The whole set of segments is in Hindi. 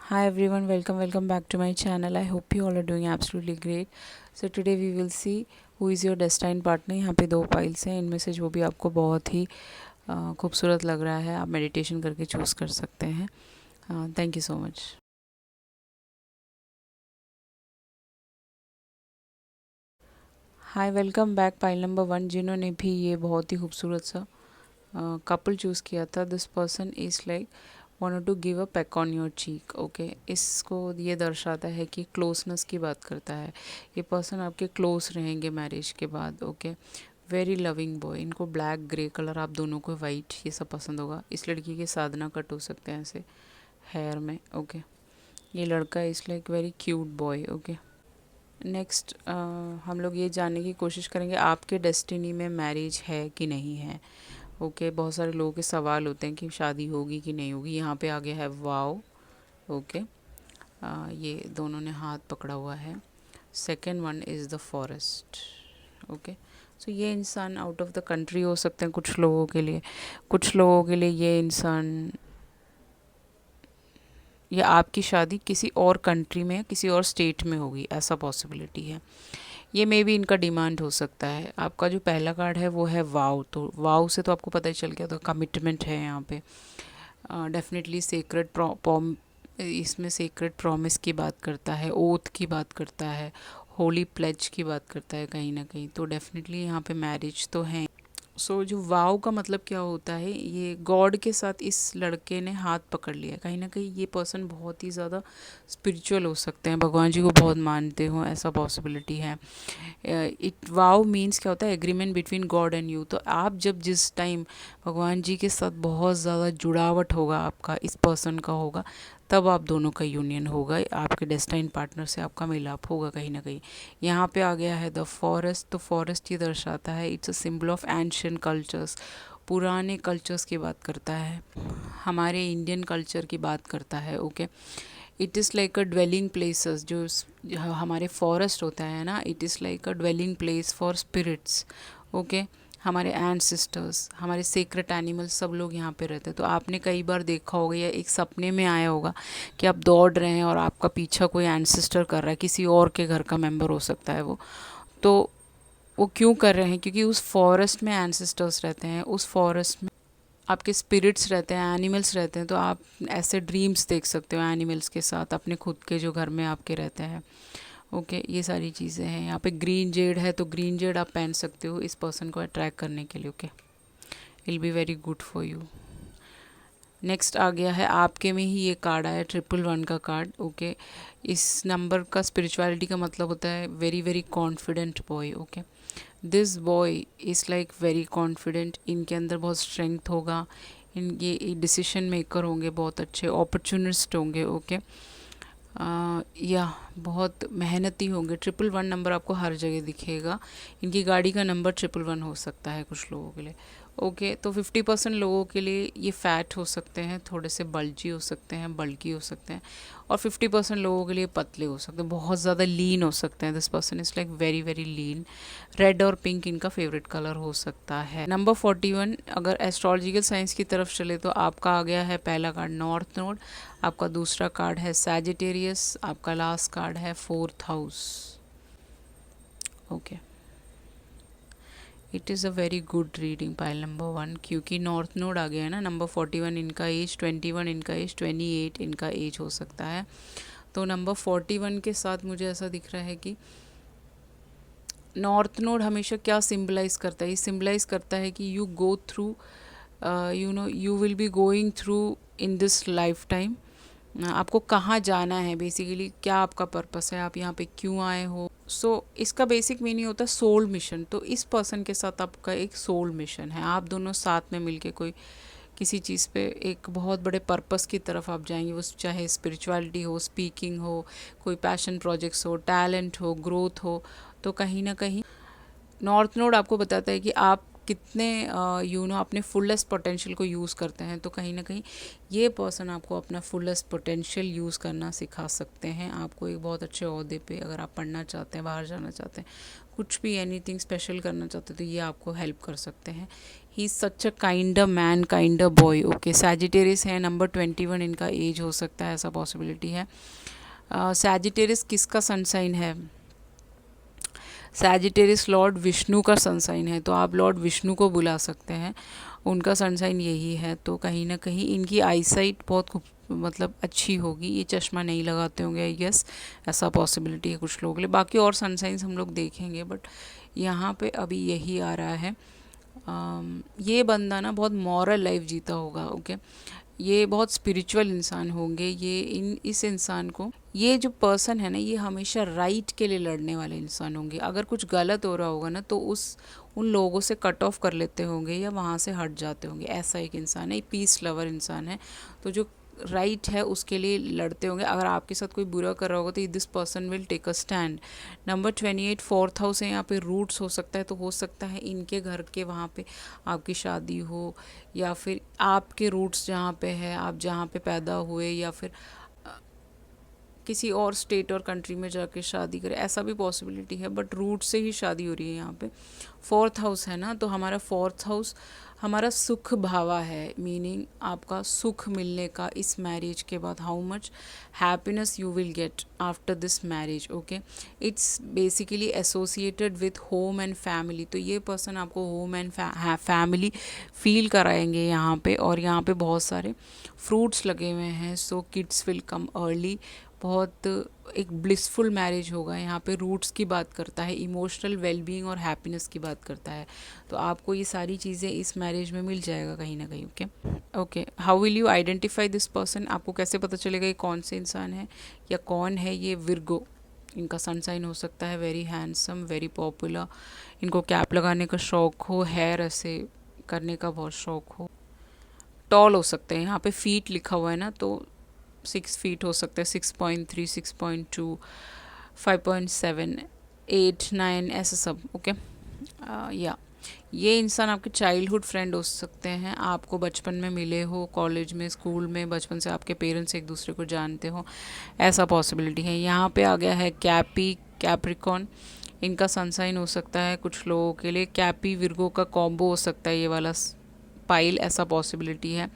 Hi everyone, welcome back to my channel. I hope you all are doing absolutely great. So today we will see who is your destined partner. यहाँ पे दो फाइल्स हैं, इनमें से जो भी आपको बहुत ही खूबसूरत लग रहा है आप मेडिटेशन करके चूज़ कर सकते हैं. Thank you so much. Hi, welcome back pile number 1. जिन्होंने भी ये बहुत ही खूबसूरत सा कपल चूज़ किया था, this person is like wanted to give a peck on your cheek. Okay, इसको ये दर्शाता है कि क्लोजनेस की बात करता है. ये पर्सन आपके क्लोज रहेंगे मैरिज के बाद. Okay, very loving boy. इनको ब्लैक ग्रे कलर, आप दोनों को वाइट, ये सब पसंद होगा. इस लड़की के साधना कट हो सकते हैं ऐसे हेयर में. ओके, ये लड़का is like very cute boy. Okay, next हम लोग ये जानने की कोशिश करेंगे आपके डेस्टिनी में मैरिज है कि नहीं है. ओके, बहुत सारे लोगों के सवाल होते हैं कि शादी होगी कि नहीं होगी. यहाँ पे आगे है वाओ. ओके, ये दोनों ने हाथ पकड़ा हुआ है. Second one is the forest. Okay, so ये इंसान आउट ऑफ द कंट्री हो सकते हैं कुछ लोगों के लिए. कुछ लोगों के लिए ये इंसान या आपकी शादी किसी और कंट्री में, किसी और स्टेट में होगी, ऐसा पॉसिबिलिटी है. ये मे भी इनका डिमांड हो सकता है. आपका जो पहला कार्ड है वो है वाव. तो वाव से तो आपको पता ही चल गया, तो कमिटमेंट है यहाँ पे. डेफिनेटली सेक्रेट इसमें सेक्रेट प्रॉमिस की बात करता है, ओथ की बात करता है, होली प्लेज की बात करता है कहीं ना कहीं. तो डेफिनेटली यहाँ पे मैरिज तो है. सो जो वाव का मतलब क्या होता है, ये गॉड के साथ इस लड़के ने हाथ पकड़ लिया. कहीं ना कहीं ये पर्सन बहुत ही ज़्यादा स्पिरिचुअल हो सकते हैं, भगवान जी को बहुत मानते हो, ऐसा पॉसिबिलिटी है. इट वाव मीन्स क्या होता है, agreement between God and you. तो आप जब जिस टाइम भगवान जी के साथ बहुत ज़्यादा जुड़ावट होगा, आपका इस पर्सन का होगा, तब आप दोनों का यूनियन होगा, आपके डेस्टाइन पार्टनर से आपका मिलाप होगा कहीं ना कहीं. यहाँ पे आ गया है द फॉरेस्ट. तो फॉरेस्ट ये दर्शाता है, it's a symbol of ancient cultures. पुराने कल्चर्स की बात करता है, हमारे इंडियन कल्चर की बात करता है. Okay, it is like a dwelling places. जो हमारे फॉरेस्ट होता है ना, it is like a dwelling place for spirits. Okay, हमारे एंसेस्टर्स, हमारे सीक्रेट एनिमल्स, सब लोग यहाँ पे रहते हैं. तो आपने कई बार देखा होगा या एक सपने में आया होगा कि आप दौड़ रहे हैं और आपका पीछा कोई एंसेस्टर कर रहा है, किसी और के घर का मेंबर हो सकता है वो. तो वो क्यों कर रहे हैं, क्योंकि उस फॉरेस्ट में एंसेस्टर्स रहते हैं, उस फॉरेस्ट में आपके स्पिरिट्स रहते हैं, एनिमल्स रहते हैं. तो आप ऐसे ड्रीम्स देख सकते हो एनिमल्स के साथ, अपने खुद के जो घर में आपके रहते हैं. ओके, ये सारी चीज़ें हैं. यहाँ पे ग्रीन जेड है, तो ग्रीन जेड आप पहन सकते हो इस पर्सन को अट्रैक्ट करने के लिए. Okay, will be very good for you. Next आ गया है, आपके में ही ये कार्ड आया, 111 का कार्ड. ओके, इस नंबर का स्पिरिचुअलिटी का मतलब होता है very very confident boy. Okay, this boy is like very confident. इनके अंदर बहुत स्ट्रेंथ होगा, इन ये डिसीजन मेकर होंगे, बहुत अच्छे अपॉर्चुनिस्ट होंगे. ओके, या बहुत मेहनती होंगे. 111 नंबर आपको हर जगह दिखेगा. इनकी गाड़ी का नंबर 111 हो सकता है कुछ लोगों के लिए. ओके, तो 50% लोगों के लिए ये फैट हो सकते हैं, थोड़े से बल्जी हो सकते हैं, बल्की हो सकते हैं. और 50% लोगों के लिए पतले हो सकते हैं, बहुत ज़्यादा लीन हो सकते हैं. This person is like very very lean. Red और पिंक इनका फेवरेट कलर हो सकता है. नंबर 41, अगर एस्ट्रोलॉजिकल साइंस की तरफ चले तो आपका आ गया है पहला कार्ड नॉर्थ नोड, आपका दूसरा कार्ड है सैजिटेरियस, आपका लास्ट कार्ड है 4th house. Okay, it is a very good reading pile number 1, क्योंकि नॉर्थ नोड आ गया है ना. नंबर 41 इनका एज, 21 इनका एज, 28 इनका एज हो सकता है. तो नंबर 41 के साथ मुझे ऐसा दिख रहा है कि नॉर्थ नोड हमेशा क्या सिम्बलाइज करता है, ये सिम्बलाइज करता है कि you go through, you know, you will be going through in this life time. आपको कहाँ जाना है, बेसिकली क्या आपका पर्पस है, आप यहाँ पे क्यों आए हो. सो इसका बेसिक मीनिंग होता है सोल मिशन. तो इस पर्सन के साथ आपका एक सोल मिशन है, आप दोनों साथ में मिलके कोई किसी चीज़ पे एक बहुत बड़े पर्पस की तरफ आप जाएंगे. वो चाहे स्पिरिचुअलिटी हो, स्पीकिंग हो, कोई पैशन प्रोजेक्ट्स हो, टैलेंट हो, ग्रोथ हो. तो कहीं ना कहीं नॉर्थ नोड आपको बताता है कि आप कितने अपने फुलेस्ट पोटेंशियल को यूज़ करते हैं. तो कहीं ना कहीं ये पर्सन आपको अपना फुलेस्ट पोटेंशियल यूज़ करना सिखा सकते हैं. आपको एक बहुत अच्छे ओहदे पे, अगर आप पढ़ना चाहते हैं, बाहर जाना चाहते हैं, कुछ भी एनीथिंग स्पेशल करना चाहते हैं, तो ये आपको हेल्प कर सकते हैं. He is such a kind man, kind boy. Okay, Sagittarius है, नंबर 21 इनका एज हो सकता है, ऐसा पॉसिबिलिटी है। सैजिटेरियस किसका सन साइन है? सैजिटेरियस लॉर्ड विष्णु का सन साइन है, तो आप लॉर्ड विष्णु को बुला सकते हैं, उनका सन साइन यही है। तो कहीं ना कहीं इनकी आईसाइट बहुत खूब मतलब अच्छी होगी, ये चश्मा नहीं लगाते होंगे आई गेस, ऐसा पॉसिबिलिटी है कुछ लोगों के लिए। बाकी और सन साइंस हम लोग देखेंगे, बट यहाँ पे अभी यही आ रहा है। ये बंदा ना बहुत मॉरल लाइफ जीता होगा। ओके, ये बहुत स्पिरिचुअल इंसान होंगे। ये इस इंसान को, ये जो पर्सन है ना, ये हमेशा राइट के लिए लड़ने वाले इंसान होंगे। अगर कुछ गलत हो रहा होगा ना, तो उन लोगों से कट ऑफ कर लेते होंगे या वहाँ से हट जाते होंगे। ऐसा एक इंसान है, पीस लवर इंसान है, तो जो राइट है उसके लिए लड़ते होंगे। अगर आपके साथ कोई बुरा कर रहा होगा तो this person will take a stand. Number 28 fourth house है, यहाँ पे रूट्स हो सकता है, तो हो सकता है इनके घर के वहाँ पे आपकी शादी हो, या फिर आपके रूट्स जहाँ पे है, आप जहाँ पे पैदा हुए, या फिर किसी और स्टेट और कंट्री में जाके शादी करें, ऐसा भी पॉसिबिलिटी है, बट रूट से ही शादी हो रही है यहाँ पे। फोर्थ हाउस है ना, तो हमारा फोर्थ हाउस हमारा सुख भावा है, मीनिंग आपका सुख मिलने का इस मैरिज के बाद, how much happiness you will get after this marriage. Okay, it's basically associated with home and family. तो ये पर्सन आपको होम एंड फैमिली फील कराएंगे यहाँ पे, और यहाँ पे बहुत सारे फ्रूट्स लगे हुए हैं। So kids will come early, बहुत एक ब्लिसफुल मैरिज होगा। यहाँ पे रूट्स की बात करता है, इमोशनल वेलबींग और हैप्पीनेस की बात करता है, तो आपको ये सारी चीज़ें इस मैरिज में मिल जाएगा कहीं ना कहीं। Okay okay, how will you identify this person? आपको कैसे पता चलेगा ये कौन से इंसान है या कौन है? ये विर्गो इनका सन साइन हो सकता है। वेरी हैंडसम, वेरी पॉपुलर, इनको कैप लगाने का शौक हो, हेयर ऐसे करने का बहुत शौक हो। टॉल हो सकते हैं, यहाँ पे फीट लिखा हुआ है ना, तो 6 फीट हो सकता है, 6.3, 6.2, 5.7, 8, 9 ऐसा सब। ओके, या ये इंसान आपके चाइल्डहुड फ्रेंड हो सकते हैं, आपको बचपन में मिले हो, कॉलेज में, स्कूल में, बचपन से आपके पेरेंट्स एक दूसरे को जानते हो, ऐसा पॉसिबिलिटी है। यहाँ पे आ गया है कैपी, कैप्रिकॉन, इनका सनसाइन हो सकता है कुछ लोगों के लिए। कैपी विर्गो का कॉम्बो हो सकता है ये वाला पाइल, ऐसा पॉसिबिलिटी है।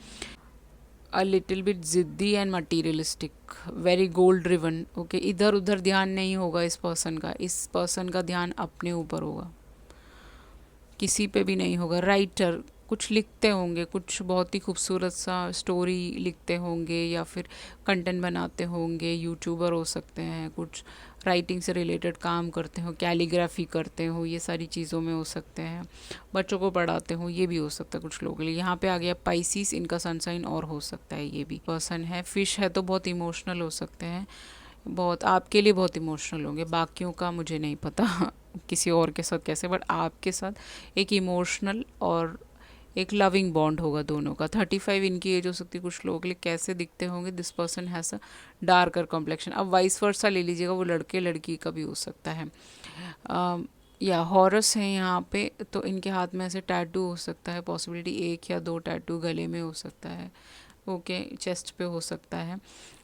अ लिटिल बिट जिद्दी and materialistic, very goal driven. Okay, इधर उधर ध्यान नहीं होगा इस पर्सन का, इस पर्सन का ध्यान अपने ऊपर होगा, किसी पे भी नहीं होगा। राइटर, कुछ लिखते होंगे, कुछ बहुत ही खूबसूरत सा स्टोरी लिखते होंगे, या फिर कंटेंट बनाते होंगे, यूट्यूबर हो सकते हैं, कुछ राइटिंग से रिलेटेड काम करते हो, कैलीग्राफी करते हो, ये सारी चीज़ों में हो सकते हैं। बच्चों को पढ़ाते हो, ये भी हो सकता है कुछ लोगों के लिए। यहाँ पे आ गया पाइसिस, इनका सनसाइन और हो सकता है ये भी पर्सन है। फिश है तो बहुत इमोशनल हो सकते हैं, बहुत आपके लिए बहुत इमोशनल होंगे, बाकियों का मुझे नहीं पता किसी और के साथ कैसे, बट आपके साथ एक इमोशनल और एक लविंग बॉन्ड होगा दोनों का। 35 इनकी एज हो सकती है कुछ लोगों के लिए। कैसे दिखते होंगे? This person has a darker complexion. अब वाइस वर्सा ले लीजिएगा, वो लड़के लड़की का भी हो सकता है। या हॉरस है यहाँ पे, तो इनके हाथ में ऐसे टैटू हो सकता है, पॉसिबिलिटी 1 या 2 टैटू गले में हो सकता है। ओके, चेस्ट पे हो सकता है।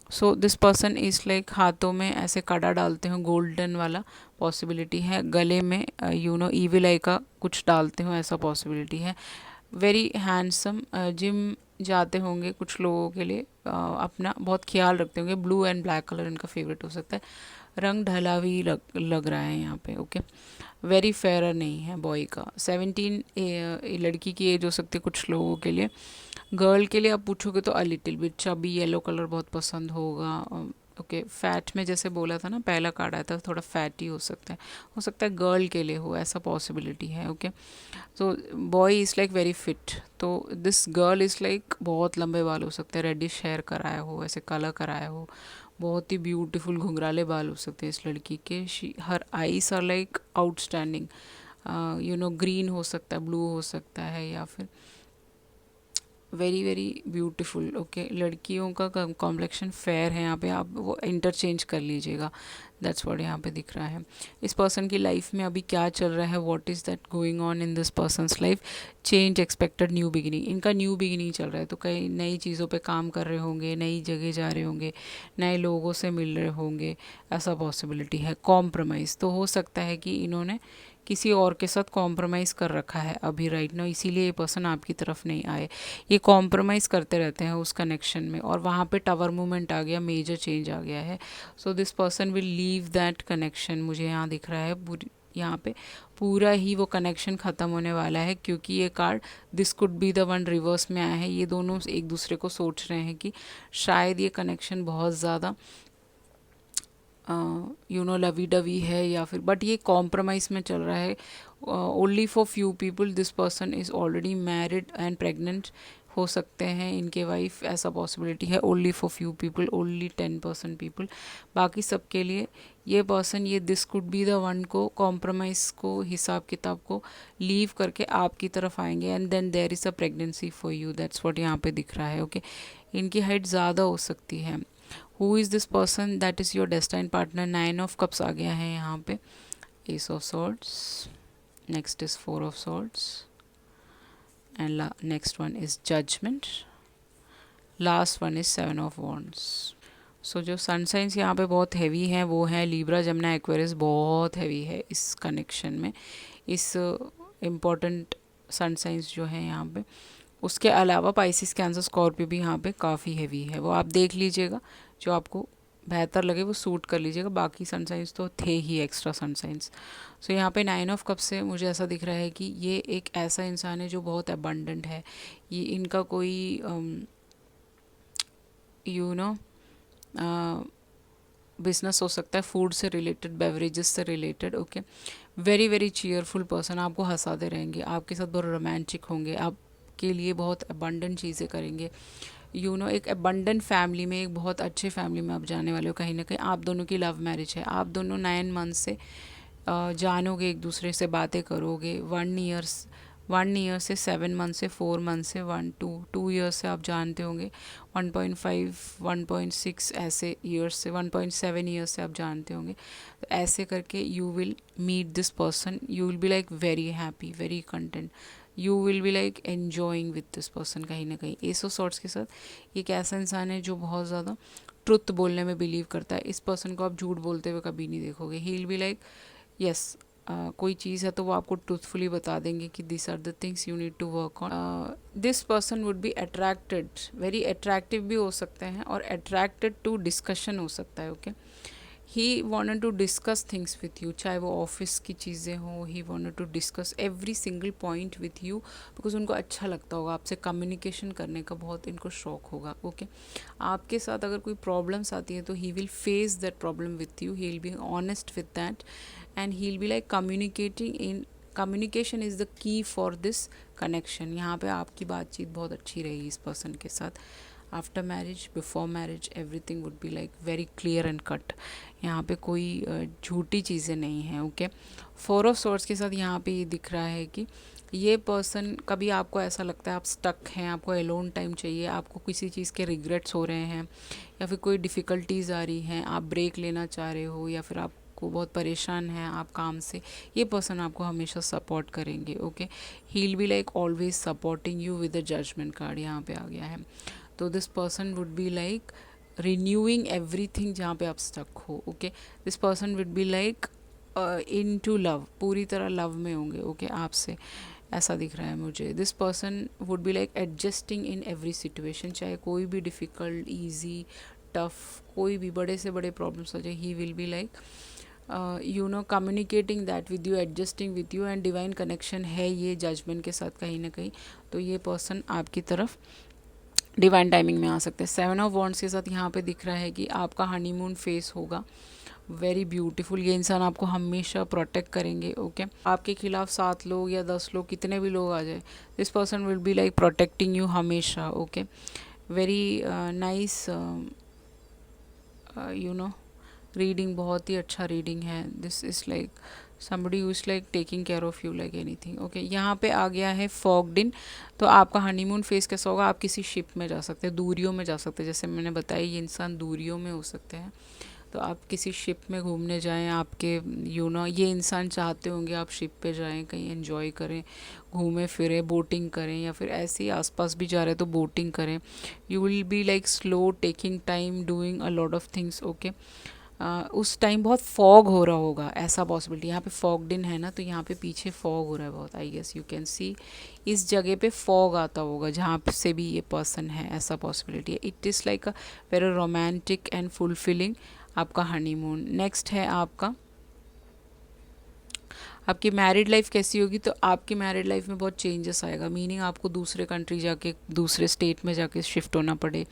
So this person is like हाथों में ऐसे कड़ा डालते हो गोल्डन वाला, पॉसिबिलिटी है। गले में यू नो ईविल आई का कुछ डालते हो, ऐसा पॉसिबिलिटी है। वेरी हैंडसम, जिम जाते होंगे कुछ लोगों के लिए, अपना बहुत ख्याल रखते होंगे। ब्लू एंड ब्लैक कलर इनका फेवरेट हो सकता है। रंग ढला हुई लग रहा है यहाँ पे। ओके, वेरी फेयर नहीं है बॉय का। 17 लड़की की एज हो सकती है कुछ लोगों के लिए। गर्ल के लिए आप पूछोगे तो a little bit chubby, yellow colour बहुत पसंद होगा। ओके, फैट में जैसे बोला था ना, पहला कार्ड आया था, थोड़ा फैटी हो सकता है गर्ल के लिए हो, ऐसा पॉसिबिलिटी है। ओके, तो boy is like very fit, तो दिस गर्ल इज़ लाइक बहुत लंबे बाल हो सकते हैं, रेडिश हेयर कराया हो, ऐसे काला कराया हो, बहुत ही ब्यूटीफुल घुंघराले बाल हो सकते हैं इस लड़की के। Her eyes are like outstanding, you know green हो सकता है, ब्लू हो सकता है, या फिर वेरी वेरी ब्यूटीफुल। ओके, लड़कियों का कॉम्प्लेक्शन फेयर है यहाँ पे, आप वो इंटरचेंज कर लीजिएगा, दैट्स व्हाट यहाँ पे दिख रहा है। इस पर्सन की लाइफ में अभी क्या चल रहा है, what is that going on in this persons life? Change expected, new beginning, इनका न्यू बिगिनिंग चल रहा है। तो कई नई चीज़ों पे काम कर रहे होंगे, नई जगह जा रहे होंगे, नए लोगों से मिल रहे होंगे, ऐसा पॉसिबिलिटी है। कॉम्प्रोमाइज़, तो हो सकता है कि इन्होंने किसी और के साथ कॉम्प्रोमाइज़ कर रखा है अभी राइट नाउ, इसीलिए ये पर्सन आपकी तरफ नहीं आए। ये कॉम्प्रोमाइज़ करते रहते हैं उस कनेक्शन में, और वहाँ पे टावर मूवमेंट आ गया, मेजर चेंज आ गया है। So this person will leave that connection, मुझे यहाँ दिख रहा है पूरी, यहाँ पे पूरा ही वो कनेक्शन ख़त्म होने वाला है, क्योंकि ये card this could be the one reverse में आया है। ये दोनों एक दूसरे को सोच रहे हैं कि शायद ये कनेक्शन बहुत ज़्यादा लवी डवी है, या फिर बट ये कॉम्प्रोमाइज़ में चल रहा है। Only for few people this person is already married and pregnant हो सकते हैं इनके वाइफ, ऐसा पॉसिबिलिटी है। Only for few people, only 10% people, बाकी सबके लिए ये पर्सन, ये this could be the one को कॉम्प्रोमाइज़ को, हिसाब किताब को लीव करके आपकी तरफ आएंगे, and then there is a pregnancy for you, that's what यहाँ पे दिख रहा है। ओके इनकी हाइट ज़्यादा हो सकती है। Who is this person, that is your destine partner. 9 of cups आ गया है यहाँ पे, ace of swords, next is 4 of swords, and next one is judgement, last one is 7 of wands. So जो सन साइंस यहाँ पे बहुत हैवी हैं वो है लिब्रा, जमुना, एक्वेरियस, बहुत हैवी है इस कनेक्शन में, इस इम्पॉर्टेंट सन साइंस जो है यहाँ पे। उसके अलावा पाइसिस, कैंसर, स्कॉर्पियो भी यहाँ पे काफ़ी हैवी है, वो आप देख लीजिएगा, जो आपको बेहतर लगे वो सूट कर लीजिएगा। बाकी सन साइंस तो थे ही एक्स्ट्रा सन साइंस। सो यहाँ पे 9 ऑफ कप्स से मुझे ऐसा दिख रहा है कि ये एक ऐसा इंसान है जो बहुत अबंडेंट है। ये इनका कोई बिजनेस हो सकता है, फूड से रिलेटेड, बेवरेजेस से related. Okay very very cheerful person, आपको हंसाते रहेंगे, आपके साथ बहुत रोमांटिक होंगे, आपके लिए बहुत अबंडेंट चीज़ें करेंगे। एक अबंडेंट फैमिली में, एक बहुत अच्छे फैमिली में आप जाने वाले हो कहीं ना कहीं। आप दोनों की लव मैरिज है, आप दोनों 9 मंथ से जानोगे, एक दूसरे से बातें करोगे। 1 ईयर से 7 मंथ से 4 मंथ से 2 ईयर्स से आप जानते होंगे। 1.5 1.6 ऐसे ईयर्स से, 1.7 ईयर्स से आप जानते होंगे। तो ऐसे करके you will meet this person, you will be like very happy, very content, you will be like enjoying with this person कहीं ना कहीं। एस ऑफ सॉर्ड्स के साथ एक ऐसा इंसान है जो बहुत ज़्यादा ट्रुथ बोलने में बिलीव करता है। इस पर्सन को आप झूठ बोलते हुए कभी नहीं देखोगे। ही विल बी लाइक यस, कोई चीज़ है तो वो आपको ट्रूथफुली बता देंगे कि this are the things you need to work on. This person would be attracted, very attractive भी हो सकते हैं, और अट्रैक्टेड टू डिस्कशन हो सकता है। Okay he wanted to discuss things with you, चाहे वो ऑफिस की चीज़ें हों, he wanted to discuss every single point with you, because उनको अच्छा लगता होगा, आपसे कम्युनिकेशन करने का बहुत इनको शौक होगा। ओके आपके साथ अगर कोई प्रॉब्लम्स आती है तो he will face that problem with you, he will be honest with that, and he will be like communicating in, communication is the key for this connection. यहाँ पे आपकी बातचीत बहुत अच्छी रहेगी इस पर्सन के साथ। After marriage, before marriage, everything would be like very clear and cut. यहाँ पे कोई झूठी चीज़ें नहीं हैं। ओके 4 ऑफ सॉर्ड्स के साथ यहाँ पे ये दिख रहा है कि ये पर्सन, कभी आपको ऐसा लगता है आप स्टक हैं, आपको एलोन टाइम चाहिए, आपको किसी चीज़ के रिग्रेट्स हो रहे हैं, या फिर कोई डिफ़िकल्टीज़ आ रही हैं, आप ब्रेक लेना चाह रहे हो, या फिर आपको बहुत परेशान हैं आप काम से, ये पर्सन आपको हमेशा सपोर्ट करेंगे। Okay he will be like always supporting you with the judgement card यहाँ पे आ गया है। तो this person would be like renewing everything जहाँ पे आप स्टक हो। Okay this person would be like into love, पूरी तरह लव में होंगे। ओके आपसे ऐसा दिख रहा है मुझे। This person would be like adjusting in every situation, चाहे कोई भी डिफ़िकल्ट, ईजी, टफ, कोई भी बड़े से बड़े प्रॉब्लम्स हो जाए, ही will be like communicating that with you, adjusting with you, and divine connection है ये जजमेंट के साथ कहीं ना कहीं। तो ये पर्सन आपकी तरफ डिवाइन टाइमिंग में आ सकते हैं। 7 ऑफ वॉन्ड्स के साथ यहाँ पे दिख रहा है कि आपका हनीमून फेस होगा, वेरी ब्यूटीफुल। ये इंसान आपको हमेशा प्रोटेक्ट करेंगे। ओके आपके खिलाफ 7 लोग या 10 लोग, कितने भी लोग आ जाए, this person will be like protecting you हमेशा। ओके वेरी नाइस रीडिंग, बहुत ही अच्छा रीडिंग है। This is like somebody who is like taking care of you like anything. Okay यहाँ पे आ गया है फॉग्ड इन। तो आपका हनीमून फेस कैसा होगा, आप किसी शिप में जा सकते हैं, दूरियों में जा सकते हैं, जैसे मैंने बताया ये इंसान दूरियों में हो सकते हैं। तो आप किसी शिप में घूमने जाएं, आपके ये इंसान चाहते होंगे आप शिप पे जाएं, कहीं एंजॉय करें, घूमें फिरें, बोटिंग करें, या फिर ऐसे ही आसपास भी जा रहे हैं तो बोटिंग करें। You will be like slow, taking time, doing a lot of things. Okay उस टाइम बहुत फॉग हो रहा होगा, ऐसा पॉसिबिलिटी। यहाँ पे फॉग्ड इन है ना, तो यहाँ पे पीछे फॉग हो रहा है बहुत, I guess you can see इस जगह पे फॉग आता होगा जहाँ से भी ये पर्सन है, ऐसा पॉसिबिलिटी है। It is like a very romantic and fulfilling आपका हनीमून। नेक्स्ट है आपकी मैरिड लाइफ कैसी होगी। तो आपकी मैरिड लाइफ में बहुत चेंजेस आएगा, मीनिंग आपको दूसरे कंट्री जाके, दूसरे स्टेट में जाके शिफ्ट होना पड़े।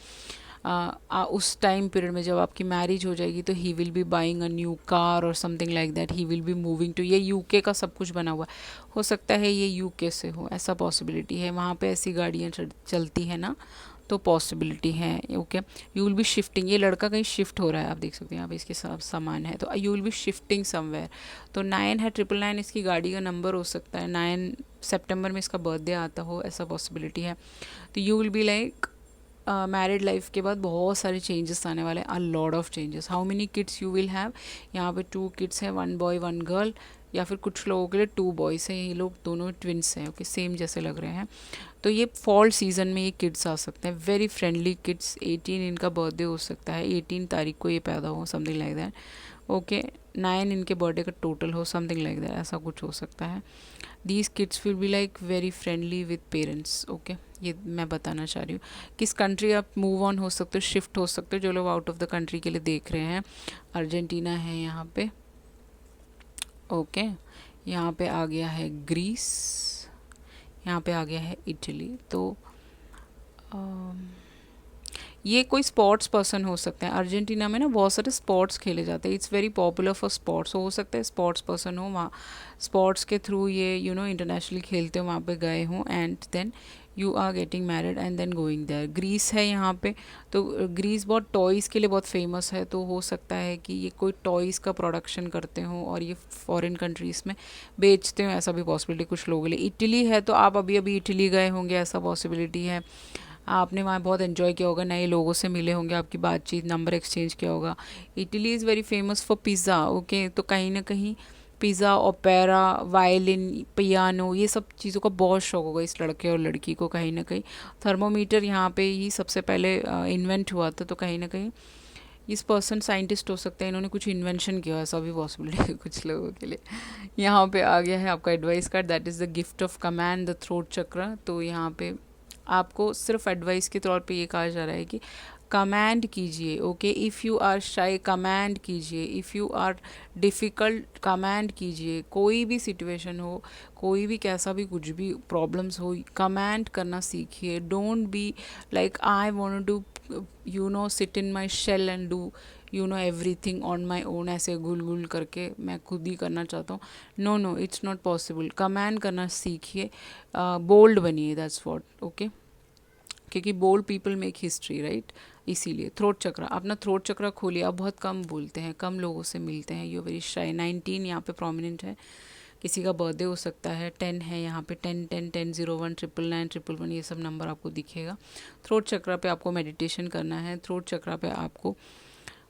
उस टाइम पीरियड में जब आपकी मैरिज हो जाएगी तो he will be buying a new car और something like that, he will be moving to, ये यूके का सब कुछ बना हुआ हो सकता है, ये यूके से हो, ऐसा पॉसिबिलिटी है। वहाँ पे ऐसी गाड़ियाँ चलती है ना, तो पॉसिबिलिटी है। Okay, you will B shifting, ये लड़का कहीं शिफ्ट हो रहा है, आप देख सकते हैं यहाँ पे इसके सब सामान है, तो you will B shifting somewhere. तो 9 है, 999 इसकी गाड़ी का नंबर हो सकता है, 9 सितंबर में इसका बर्थडे आता हो, ऐसा पॉसिबिलिटी है। तो you will be like married life के बाद बहुत सारे चेंजेस आने वाले हैं, a lot of changes. How many kids you will have, यहाँ पे 2 किड्स हैं, 1 बॉय 1 गर्ल, या फिर कुछ लोगों के लिए 2 बॉयज़ हैं, ये लोग दोनों ट्विंस हैं, ओके, सेम जैसे लग रहे हैं। तो ये फॉल सीज़न में ये किड्स आ सकते हैं, वेरी फ्रेंडली किड्स। 18 इनका बर्थडे हो सकता है, 18 तारीख को ये पैदा हो, समथिंग लाइक दैट, ओके। 9 इनके बर्थडे का टोटल हो, समथिंग लाइक दैट, ऐसा कुछ हो सकता है। These kids will be like very friendly with parents, okay. ये मैं बताना चाह रही हूँ। किस कंट्री आप मूव ऑन हो सकते हो, शिफ्ट हो सकते हो, जो लोग आउट ऑफ द कंट्री के लिए देख रहे हैं। अर्जेंटीना है यहाँ पे, ओके। यहाँ पे आ गया है ग्रीस, यहाँ पे आ गया है इटली। तो ये कोई स्पोर्ट्स पर्सन हो सकते हैं। अर्जेंटीना में ना बहुत सारे स्पोर्ट्स खेले जाते हैं, it's very popular for sports. हो सकता है स्पोर्ट्स पर्सन हो, वहाँ स्पोर्ट्स के थ्रू ये इंटरनेशनली खेलते हो, वहाँ पे गए हों, and then you are getting married and then going there. Greece है यहाँ पे, तो ग्रीस बहुत टॉयज़ के लिए बहुत फेमस है, तो हो सकता है कि ये कोई टॉयज़ का प्रोडक्शन करते हो और ये फॉरेन कंट्रीज़ में बेचते हो, ऐसा भी पॉसिबिलिटी कुछ लोगों के लिए। इटली है, तो आप अभी अभी इटली गए होंगे, ऐसा पॉसिबिलिटी है। आपने वहाँ बहुत एंजॉय किया होगा, नए लोगों से मिले होंगे, आपकी बातचीत, नंबर एक्सचेंज किया होगा। Italy is very famous for pizza, okay. तो कहीं ना कहीं पिज़्ज़ा, ओपेरा, वायलिन, पियानो, ये सब चीज़ों का बहुत शौक होगा इस लड़के और लड़की को। कहीं ना कहीं थर्मोमीटर यहाँ पे ही सबसे पहले इन्वेंट हुआ था, तो कहीं ना कहीं इस पर्सन साइंटिस्ट हो सकते हैं, इन्होंने कुछ इन्वेंशन किया, ऐसा भी पॉसिबिलिटी है कुछ लोगों के लिए। यहाँ पे आ गया है आपका advice card, that is the gift of command, the throat चक्र। तो यहाँ पे आपको सिर्फ एडवाइस के तौर पे ये कहा जा रहा है कि कमांड कीजिए, okay. If you are shy, command कीजिए। If you are difficult, command कीजिए। कोई भी सिचुएशन हो, कोई भी कैसा भी कुछ भी प्रॉब्लम्स हो, कमांड करना सीखिए। Don't be like I want to sit in my shell and do everything on my own, ऐसे गुल गुल करके मैं खुद ही करना चाहता हूँ। No no, it's not possible. Command करना सीखिए, बोल्ड बनिए, दैट्स व्हाट, ओके। क्योंकि bold people make history, right. इसीलिए थ्रोट चक्र, अपना थ्रोट चक्र खोलिए। आप बहुत कम बोलते हैं, कम लोगों से मिलते हैं, यू वेरी शाई। 19 यहाँ पे प्रोमिनेंट है, किसी का बर्थडे हो सकता है। 10 है यहाँ पे, 10, 01, 999, 111, ये सब नंबर आपको दिखेगा। थ्रोट चक्र पे आपको मेडिटेशन करना है, थ्रोट चक्र पे आपको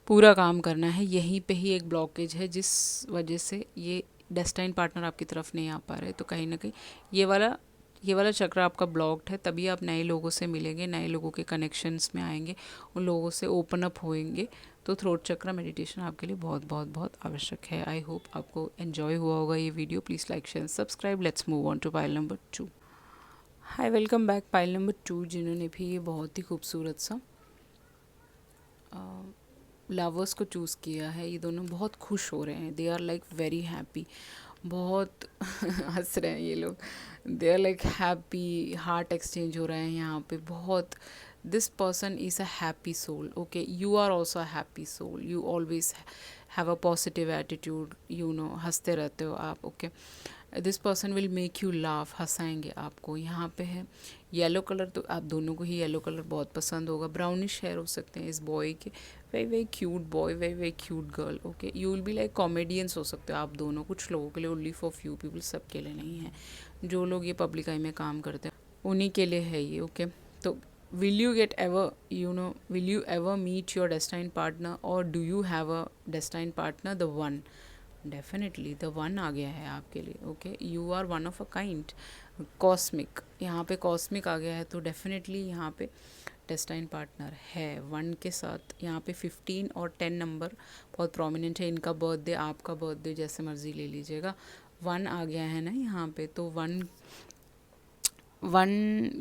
पूरा काम करना है। यहीं पे ही एक ब्लॉकेज है जिस वजह से ये डेस्टाइन पार्टनर आपकी तरफ नहीं आ पा रहे। तो कहीं ना कहीं ये वाला चक्र आपका ब्लॉक्ड है, तभी आप नए लोगों से मिलेंगे, नए लोगों के कनेक्शंस में आएंगे, उन लोगों से ओपन अप होएंगे। तो थ्रोट चक्र मेडिटेशन आपके लिए बहुत बहुत बहुत आवश्यक है। आई होप आपको एंजॉय हुआ होगा ये video. Please like share subscribe. Let's move on to pile number 2। Hi, welcome back pile number 2, जिन्होंने भी ये बहुत ही खूबसूरत सा लवर्स को चूज़ किया है। ये दोनों बहुत खुश हो रहे हैं, they are like very happy, बहुत हंस रहे हैं ये लोग, they are like happy, heart exchange हो रहे हैं यहाँ पे बहुत। This person is a happy soul, okay. You are also a happy soul, you always have a positive attitude, हंसते रहते हो आप, okay. This person will make you laugh, हंसाएंगे आपको। यहाँ पे है येलो कलर, तो आप दोनों को ही येलो कलर बहुत पसंद होगा। ब्राउनिश हेयर हो सकते हैं इस बॉय के, very very cute boy, very very cute girl, okay. You will be like comedians हो सकते हो आप दोनों, कुछ लोगों के लिए, ओनली फॉर फ्यू पीपल, सबके लिए नहीं है। जो लोग ये पब्लिक आई में काम करते हैं उन्हीं के लिए है ये, ओके। तो will you get ever will you ever meet your destined partner, or do you have a destined partner, the one? Definitely the one आ गया है आपके लिए, okay. You are one of a kind, cosmic, यहाँ पे कॉस्मिक आ गया है, तो डेफिनेटली यहाँ पे डेस्टाइन पार्टनर है 1 के साथ। यहाँ पे 15 और 10 नंबर बहुत प्रोमिनेंट है। इनका बर्थडे, आपका बर्थडे जैसे मर्जी ले लीजिएगा। 1 आ गया है ना यहाँ पे, तो 1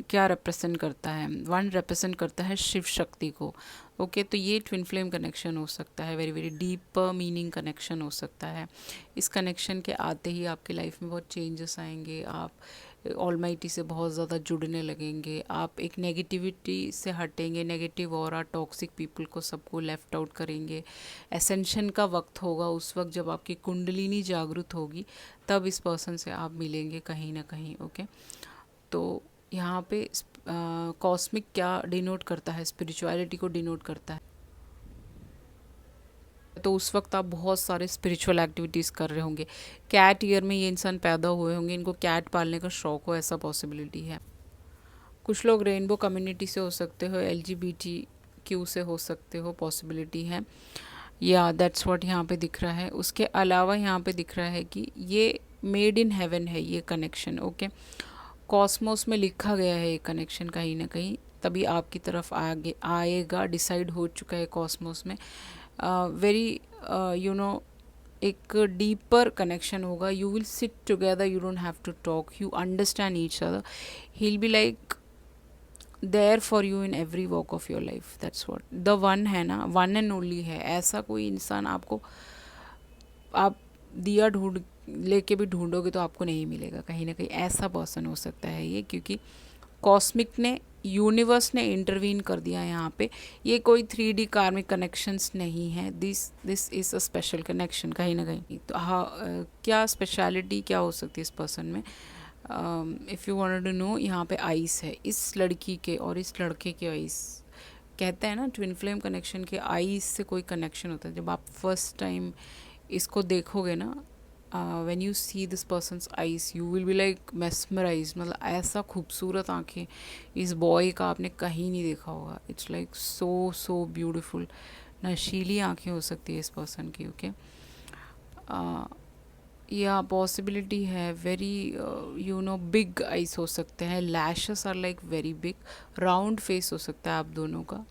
क्या रिप्रेजेंट करता है? 1 रिप्रेजेंट करता है शिव शक्ति को। ओके, तो ये ट्विन फ्लेम कनेक्शन हो सकता है, very very deep meaning connection हो सकता है। इस कनेक्शन के आते ही आपकी लाइफ में बहुत चेंजेस आएंगे, आप ऑलमाइटी से बहुत ज़्यादा जुड़ने लगेंगे, आप एक नेगेटिविटी से हटेंगे, नेगेटिव ऑरा, टॉक्सिक पीपल को सबको लेफ्ट आउट करेंगे। एसेंशन का वक्त होगा उस वक्त जब आपकी कुंडलिनी जागृत होगी, तब इस पर्सन से आप मिलेंगे कहीं ना कहीं। ओके, तो यहाँ पे कॉस्मिक क्या डिनोट करता है? स्पिरिचुअलिटी को डिनोट करता है। तो उस वक्त आप बहुत सारे स्पिरिचुअल एक्टिविटीज़ कर रहे होंगे। कैट ईयर में ये इंसान पैदा हुए होंगे, इनको कैट पालने का शौक हो, ऐसा पॉसिबिलिटी है। कुछ लोग रेनबो कम्युनिटी से हो सकते हो, LGBTQ से हो सकते हो, पॉसिबिलिटी है। या दैट्स व्हाट यहाँ पे दिख रहा है। उसके अलावा यहाँ पे दिख रहा है कि ये मेड इन हेवन है ये कनेक्शन। ओके, कॉस्मोस में लिखा गया है ये कनेक्शन कहीं ना कहीं, तभी आपकी तरफ आगे आएगा, डिसाइड हो चुका है कॉस्मोस में। वेरी एक डीपर कनेक्शन होगा। You will sit together, you don't have to talk, you understand each other, he will be like there for you in every walk of your life. That's what the one है ना, वन एंड ओनली है। ऐसा कोई इंसान आपको, आप दिया ढूंढ लेके भी ढूंढोगे तो आपको नहीं मिलेगा, कहीं ना कहीं ऐसा पर्सन हो सकता है ये, क्योंकि कॉस्मिक ने, यूनिवर्स ने इंटरवीन कर दिया यहाँ पे। ये कोई 3D कार्मिक कनेक्शंस नहीं है, this is a special connection कहीं ना कहीं। तो हाँ, क्या स्पेशलिटी क्या हो सकती है इस पर्सन में? If you want to know, यहाँ पे आइस है इस लड़की के और इस लड़के के। आइस कहते हैं ना, ट्विन फ्लेम कनेक्शन के आइस से कोई कनेक्शन होता है। जब आप फर्स्ट टाइम इसको देखोगे ना, when you see this persons eyes, you will be like mesmerise. मतलब ऐसा खूबसूरत आंखें इस बॉय का आपने कहीं नहीं देखा होगा। इट्स लाइक सो ब्यूटीफुल, नशीली आंखें हो सकती है इस पर्सन की। ओके, या पॉसिबिलिटी है वेरी बिग आइज हो सकते हैं, lashes are like very big, round face हो सकता है आप दोनों का।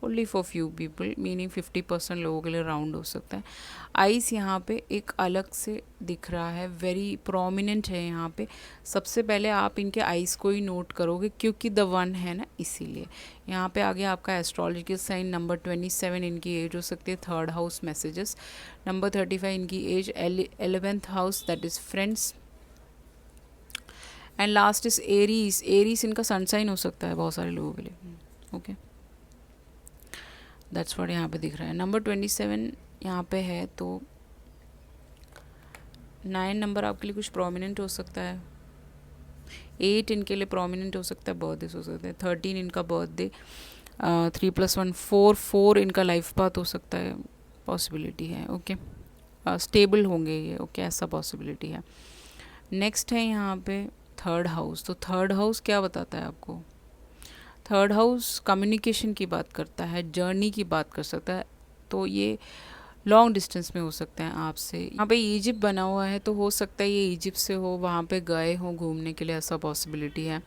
Only for few people, meaning 50% लोगों के लिए राउंड हो सकता है। आइस यहाँ पे एक अलग से दिख रहा है, वेरी प्रोमिनेंट है यहाँ पे। सबसे पहले आप इनके आइस को ही नोट करोगे, क्योंकि द वन है ना, इसीलिए। यहाँ पे आगे आपका एस्ट्रोलॉजिकल साइन नंबर 27, इनकी एज हो सकती है, 3rd हाउस मैसेजेस। नंबर 35 इनकी age, 11th house that is friends, and last is Aries. Aries इनका सन साइन हो सकता है बहुत सारे लोगों के लिए। ओके, दैट्स व्हाट यहाँ पे दिख रहा है। नंबर 27 यहाँ पे है, तो 9 नंबर आपके लिए कुछ प्रोमिनेंट हो सकता है। 8 इनके लिए प्रोमिनेंट हो सकता है, बर्थडे हो सकते हैं। 13 इनका बर्थडे, 3+1 4 इनका लाइफ पाथ हो सकता है, पॉसिबिलिटी है। ओके, स्टेबल होंगे ये। ओके, ऐसा पॉसिबिलिटी है। नेक्स्ट है यहाँ पे 3rd हाउस। तो 3rd हाउस क्या बताता है आपको? 3rd हाउस कम्युनिकेशन की बात करता है, जर्नी की बात कर सकता है। तो ये लॉन्ग डिस्टेंस में हो सकते हैं आपसे। यहाँ पे इजिप्ट बना हुआ है, तो हो सकता है ये इजिप्ट से हो, वहाँ पे गए हो घूमने के लिए, ऐसा पॉसिबिलिटी है।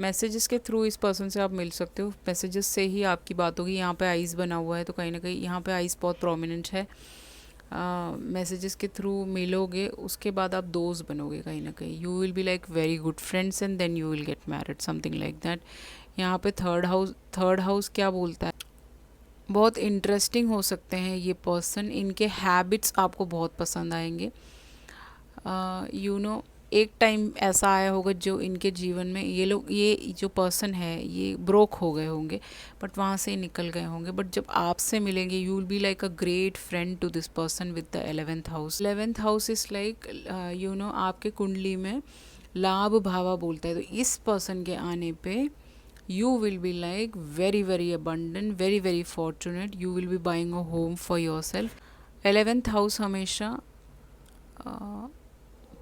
मैसेजेस के थ्रू इस पर्सन से आप मिल सकते हो, मैसेजेस से ही आपकी बात होगी। यहाँ पे आइस बना हुआ है, तो कहीं ना कहीं यहाँ पे आइस बहुत प्रोमिनेंट है। मैसेजेस के थ्रू मिलोगे, उसके बाद आप दोस्त बनोगे कहीं ना कहीं। You will be like very good friends and then you will get married, something like that. यहाँ पे 3rd हाउस क्या बोलता है? बहुत इंटरेस्टिंग हो सकते हैं ये पर्सन, इनके हैबिट्स आपको बहुत पसंद आएंगे। एक टाइम ऐसा आया होगा जो इनके जीवन में ये जो पर्सन है ये ब्रोक हो गए होंगे, बट वहाँ से निकल गए होंगे। बट जब आपसे मिलेंगे, you will be like a great friend to this person with the 11th house. 11th house is like आपके कुंडली में लाभ भावा बोलता है। तो इस पर्सन के आने पे you will be like very very abundant, very very fortunate, you will be buying a home for yourself। 11th house हमेशा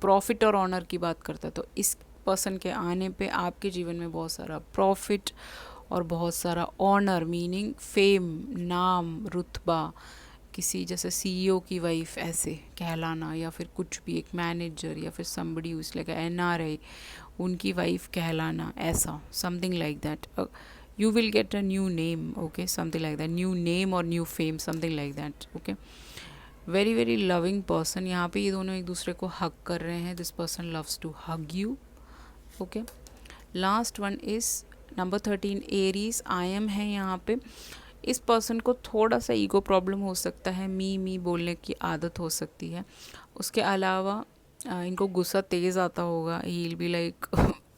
प्रॉफिट और ऑनर की बात करता है। तो इस पर्सन के आने पे आपके जीवन में बहुत सारा प्रॉफिट और बहुत सारा ऑनर, मीनिंग फेम, नाम, रुतबा, किसी जैसे CEO की वाइफ ऐसे कहलाना, या फिर कुछ भी एक मैनेजर, या फिर somebody who's like NRI, उनकी वाइफ कहलाना, ऐसा something like that. you will get a new name, okay, something like that, new name or new fame, something like that, okay. Very very loving person, यहाँ पे ये दोनों एक दूसरे को हग कर रहे हैं, this person loves to hug you, okay. Last one is number 13 Aries, I am है यहाँ पे। इस पर्सन को थोड़ा सा ईगो प्रॉब्लम हो सकता है, मी बोलने की आदत हो सकती है। उसके अलावा इनको गुस्सा तेज़ आता होगा, ही विल बी लाइक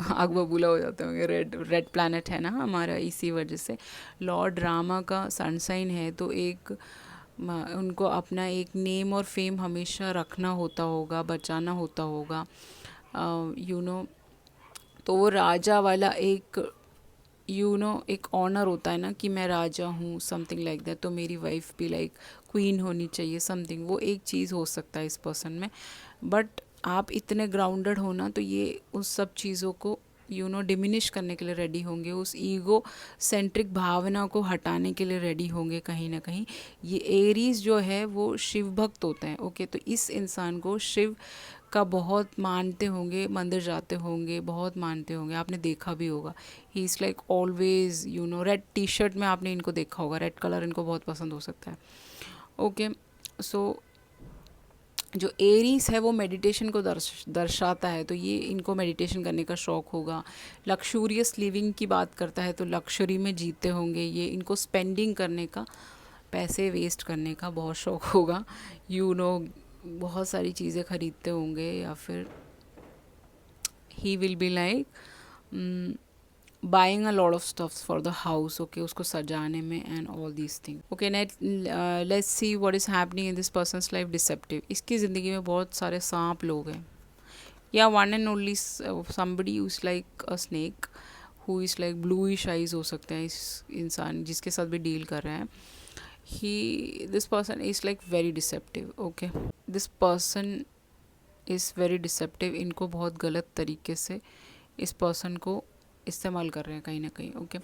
आग बबूला हो जाते होंगे, रेड प्लैनेट है ना हमारा, इसी वजह से लॉर्ड ड्रामा का सन साइन है, तो एक उनको अपना एक नेम और फेम हमेशा रखना होता होगा, बचाना होता होगा, यू नो। तो वो राजा वाला एक एक ऑनर होता है ना कि मैं राजा हूँ, समथिंग लाइक दैट, तो मेरी वाइफ भी लाइक क्वीन होनी चाहिए, समथिंग, वो एक चीज़ हो सकता है इस पर्सन में। बट आप इतने ग्राउंडेड हो ना, तो ये उस सब चीज़ों को डिमिनिश करने के लिए रेडी होंगे, उस ईगो सेंट्रिक भावना को हटाने के लिए रेडी होंगे कहीं ना कहीं। ये एरीज जो है वो शिव भक्त होते हैं, ओके। तो इस इंसान को शिव का बहुत मानते होंगे, मंदिर जाते होंगे, बहुत मानते होंगे, आपने देखा भी होगा। He is like always red T shirt में आपने इनको देखा होगा, रेड कलर इनको बहुत पसंद हो सकता है, ओके। सो जो एरीज है वो मेडिटेशन को दर्शाता है, तो ये इनको मेडिटेशन करने का शौक़ होगा। लक्सूरियस लिविंग की बात करता है, तो लक्जरी में जीते होंगे ये। इनको स्पेंडिंग करने का, पैसे वेस्ट करने का बहुत शौक़ होगा, बहुत सारी चीज़ें खरीदते होंगे, या फिर ही will be like buying a lot of stuffs for the house, okay, उसको सजाने में and all these things, okay। let's see what is happening in this person's life, deceptive, इसकी ज़िंदगी में बहुत सारे सांप लोग हैं, या one and only somebody who is like a snake, who is like bluish eyes हो सकते हैं इस इंसान जिसके साथ भी डील कर रहे हैं। this person is like very deceptive, okay, this person is very deceptive, इनको बहुत गलत तरीके से इस पर्सन को इस्तेमाल कर रहे हैं कहीं ना कहीं, ओके।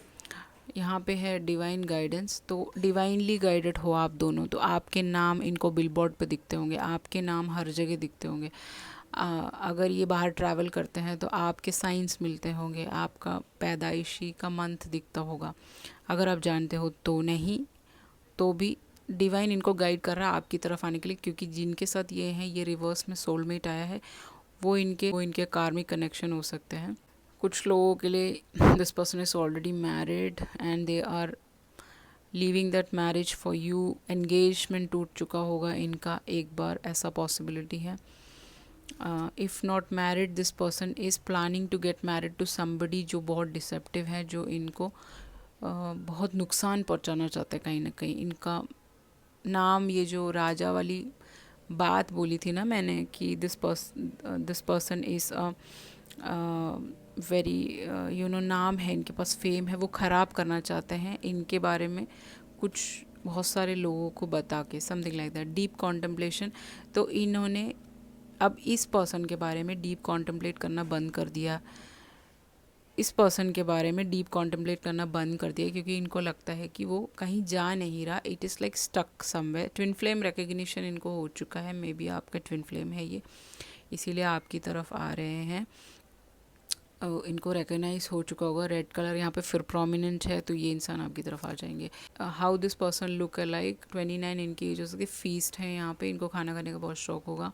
यहाँ पे है डिवाइन गाइडेंस, तो डिवाइनली गाइडेड हो आप दोनों, तो आपके नाम इनको बिलबोर्ड पे दिखते होंगे, आपके नाम हर जगह दिखते होंगे। अगर ये बाहर ट्रैवल करते हैं तो आपके साइंस मिलते होंगे, आपका पैदाइशी का मंथ दिखता होगा, अगर आप जानते हो तो, नहीं तो भी डिवाइन इनको गाइड कर रहा है आपकी तरफ आने के लिए, क्योंकि जिनके साथ ये हैं, ये रिवर्स में सोलमेट आया है, वो इनके कार्मिक कनेक्शन हो सकते हैं। कुछ लोगों के लिए this person is already married and they are leaving that marriage for you, engagement टूट चुका होगा इनका एक बार, ऐसा पॉसिबिलिटी है। If not married, this person is planning to get married to somebody जो बहुत डिसेप्टिव है, जो इनको बहुत नुकसान पहुंचाना चाहता है कहीं ना कहीं। इनका नाम, ये जो राजा वाली बात बोली थी ना मैंने कि दिस पर्सन इज़ वेरी नाम है इनके पास, फेम है, वो ख़राब करना चाहते हैं इनके बारे में कुछ बहुत सारे लोगों को बता के, something like that. Deep contemplation, तो इन्होंने अब इस पर्सन के बारे में डीप कॉन्टम्पलेट करना बंद कर दिया, इस पर्सन के बारे में डीप कॉन्टम्पलेट करना बंद कर दिया, क्योंकि इनको लगता है कि वो कहीं जा नहीं रहा, it is like stuck somewhere. Twin flame recognition इनको हो चुका है, मे बी आपका ट्विन फ्लेम है ये, इसीलिए आपकी तरफ आ रहे हैं, इनको रिकग्नाइज हो चुका होगा। रेड कलर यहाँ पे फिर प्रोमिनेंट है, तो ये इंसान आपकी तरफ आ जाएंगे। How this person look like, 29 इनकी एज हो सकती है, फीस्ट है यहाँ पे, इनको खाना खाने का बहुत शौक होगा।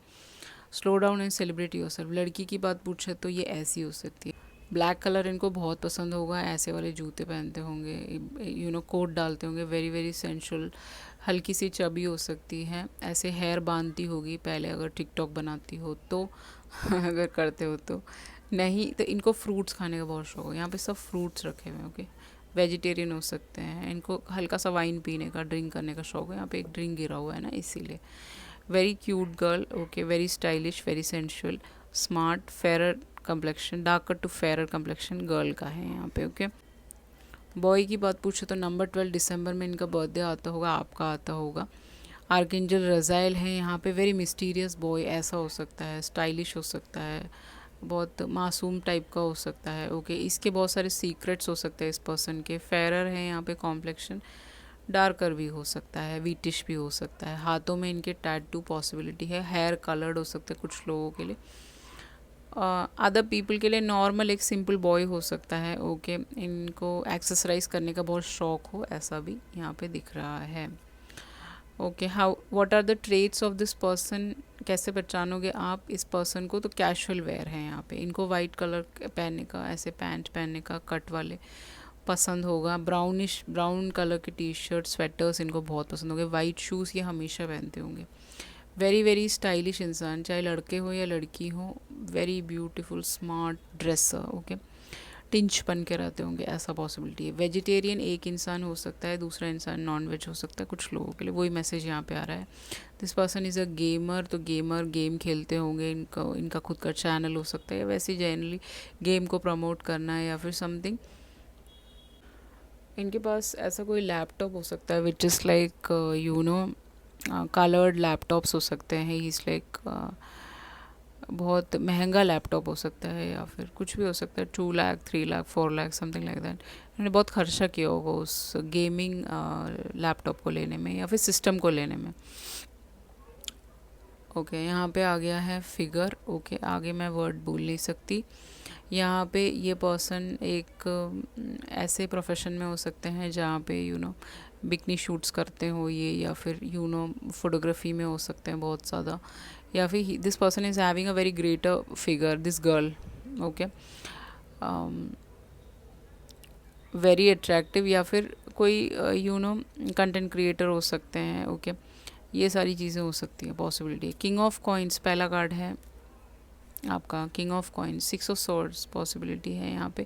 Slow down and celebrate yourself, लड़की की बात पूछे तो ये ऐसी हो सकती है। ब्लैक कलर इनको बहुत पसंद होगा, ऐसे वाले जूते पहनते होंगे, कोट डालते होंगे, वेरी वेरी सेंशुअल। हल्की सी चबी हो सकती है, ऐसे हेयर बांधती होगी पहले, अगर टिकटॉक बनाती हो तो अगर करते हो तो, नहीं तो इनको फ्रूट्स खाने का बहुत शौक है। यहाँ पे सब फ्रूट्स रखे हुए हैं, ओके। वेजिटेरियन हो सकते हैं, इनको हल्का सा वाइन पीने का, ड्रिंक करने का शौक है। यहाँ पे एक ड्रिंक गिरा हुआ है ना, इसीलिए। Very cute girl, okay, very stylish, very sensual, smart, fairer complexion, darker to fairer complexion girl का है यहाँ पे, ओके। बॉय की बात पूछे तो नंबर 12 दिसंबर में इनका बर्थडे आता होगा, आपका आता होगा। आर्कएंजल रज़ाइल है यहाँ पे, वेरी मिस्टीरियस बॉय ऐसा हो सकता है, स्टाइलिश हो सकता है, बहुत मासूम टाइप का हो सकता है, ओके। इसके बहुत सारे सीक्रेट्स हो सकते हैं इस पर्सन के। फेरर है यहाँ पे कॉम्प्लेक्शन, डार्कर भी हो सकता है, वीटिश भी हो सकता है। हाथों में इनके टैटू पॉसिबिलिटी है, हेयर कलर्ड हो सकते हैं कुछ लोगों के लिए। अदर पीपल के लिए नॉर्मल एक सिंपल बॉय हो सकता है, ओके। इनको एक्सरसाइज करने का बहुत शौक हो, ऐसा भी यहाँ पे दिख रहा है, okay. How what are the traits of this person, कैसे पहचानोगे आप इस पर्सन को? तो कैजुअल वेयर है यहाँ पे, इनको वाइट कलर पहनने का, ऐसे पैंट पहनने का कट वाले पसंद होगा, ब्राउनिश ब्राउन कलर के टी शर्ट स्वेटर्स इनको बहुत पसंद होंगे, वाइट शूज़ ये हमेशा पहनते होंगे, वेरी वेरी स्टाइलिश इंसान, चाहे लड़के हो या लड़की हो, very beautiful smart dresser, okay. Tinge बन के रहते होंगे, ऐसा पॉसिबिलिटी है। वेजिटेरियन एक इंसान हो सकता है, दूसरा इंसान नॉन वेज हो सकता है कुछ लोगों के लिए, वही मैसेज यहाँ पे आ रहा है। This person is a gamer, तो गेमर गेम खेलते होंगे, इनका खुद का चैनल हो सकता है, या वैसे जनरली गेम को प्रमोट करना है या फिर समथिंग। इनके पास ऐसा कोई लैपटॉप हो सकता है which is like you know coloured laptops हो सकते हैं, इज़ लाइक बहुत महंगा लैपटॉप हो सकता है, या फिर कुछ भी हो सकता है, 2 lakh 3 lakh 4 lakh something like that. इन्होंने बहुत खर्चा किया होगा उस गेमिंग लैपटॉप को लेने में या फिर सिस्टम को लेने में, ओके। यहाँ पे आ गया है फिगर, ओके। आगे मैं वर्ड बोल नहीं सकती। यहाँ पे ये पर्सन एक ऐसे प्रोफेशन में हो सकते हैं जहाँ पे बिकनी शूट्स करते हो ये, या फिर फोटोग्राफी में हो सकते हैं बहुत ज़्यादा, या फिर this person is having a very greater figure, this girl, okay, very attractive, या फिर कोई कंटेंट क्रिएटर हो सकते हैं, ओके। ये सारी चीज़ें हो सकती हैं, पॉसिबिलिटी। किंग ऑफ कॉइन्स पहला कार्ड है आपका, king of coins, 6 of swords possibility है यहाँ पे,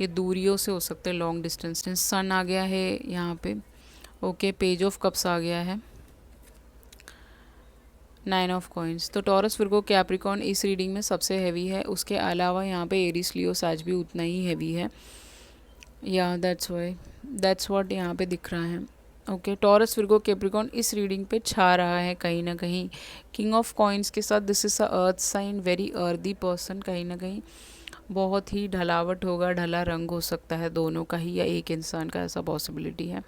ये दूरियों से हो सकते हैं, लॉन्ग डिस्टेंस। सन आ गया है यहाँ पे, ओके। पेज ऑफ कप्स आ गया है, 9 ऑफ कॉइन्स। तो टॉरस विर्गो कैप्रिकॉर्न इस रीडिंग में सबसे हैवी है, उसके अलावा यहाँ पे एरिस लियो सैज भी उतना ही हैवी है, या दैट्स व्हाट यहाँ पे दिख रहा है, ओके। टॉरस विर्गो कैप्रिकॉर्न इस रीडिंग पे छा रहा है कहीं ना कहीं, किंग ऑफ कॉइन्स के साथ। This is a earth sign, very earthy person, कहीं ना कहीं बहुत ही ढलावट होगा, ढला रंग हो सकता है दोनों का ही या एक इंसान का, ऐसा पॉसिबिलिटी है।